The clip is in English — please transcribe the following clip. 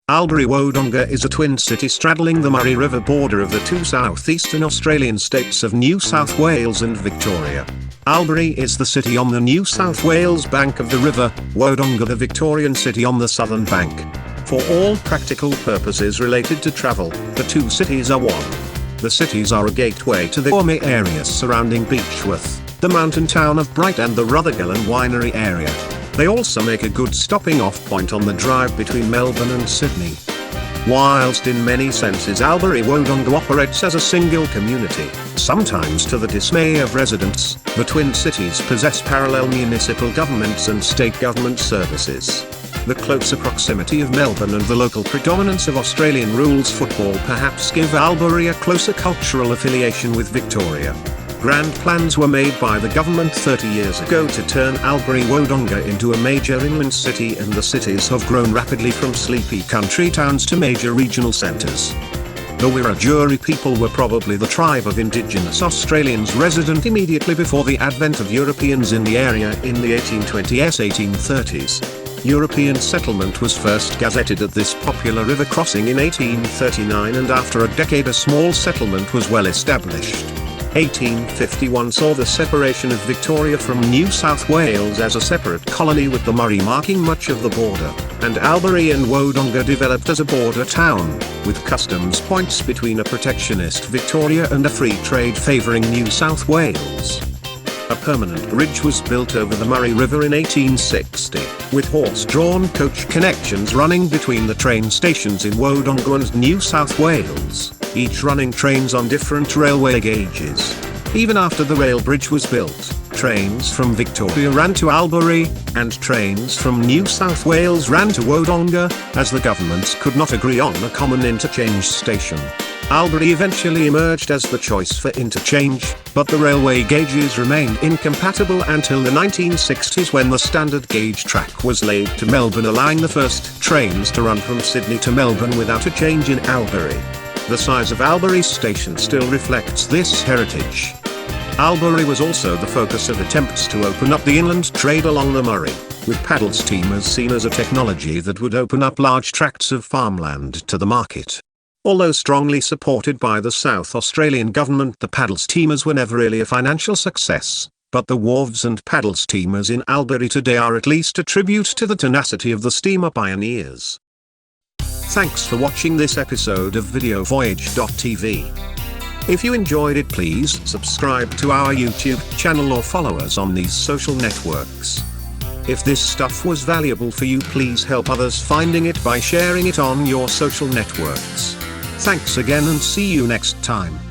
Albury Wodonga is a twin city straddling the Murray River border of the two southeastern Australian states of New South Wales and Victoria. Albury is the city on the New South Wales bank of the river, Wodonga the Victorian city on the southern bank. For all practical purposes related to travel, the two cities are one. The cities are a gateway to the gourmet areas surrounding Beechworth, the mountain town of Bright and the Rutherglen winery area. They also make a good stopping off point on the drive between Melbourne and Sydney. Whilst in many senses Albury Wodonga operates as a single community, sometimes to the dismay of residents, the twin cities possess parallel municipal governments and state government services. The closer proximity of Melbourne and the local predominance of Australian rules football perhaps give Albury a closer cultural affiliation with Victoria. Grand plans were made by the government 30 years ago to turn Albury Wodonga into a major inland city, and the cities have grown rapidly from sleepy country towns to major regional centres. The Wiradjuri people were probably the tribe of indigenous Australians resident immediately before the advent of Europeans in the area in the 1820s-1830s. European settlement was first gazetted at this popular river crossing in 1839, and after a decade a small settlement was well established. 1851 saw the separation of Victoria from New South Wales as a separate colony, with the Murray marking much of the border, and Albury and Wodonga developed as a border town, with customs points between a protectionist Victoria and a free trade favouring New South Wales. A permanent bridge was built over the Murray River in 1860, with horse-drawn coach connections running between the train stations in Wodonga and New South Wales, each running trains on different railway gauges. Even after the rail bridge was built, trains from Victoria ran to Albury, and trains from New South Wales ran to Wodonga, as the governments could not agree on a common interchange station. Albury eventually emerged as the choice for interchange, but the railway gauges remained incompatible until the 1960s, when the standard gauge track was laid to Melbourne, allowing the first trains to run from Sydney to Melbourne without a change in Albury. The size of Albury station still reflects this heritage. Albury was also the focus of attempts to open up the inland trade along the Murray, with paddle steamers seen as a technology that would open up large tracts of farmland to the market. Although strongly supported by the South Australian government, the paddle steamers were never really a financial success, but the wharves and paddle steamers in Albury today are at least a tribute to the tenacity of the steamer pioneers. Thanks for watching this episode of VideoVoyage.TV. If you enjoyed it, please subscribe to our YouTube channel or follow us on these social networks. If this stuff was valuable for you, please help others finding it by sharing it on your social networks. Thanks again, and see you next time.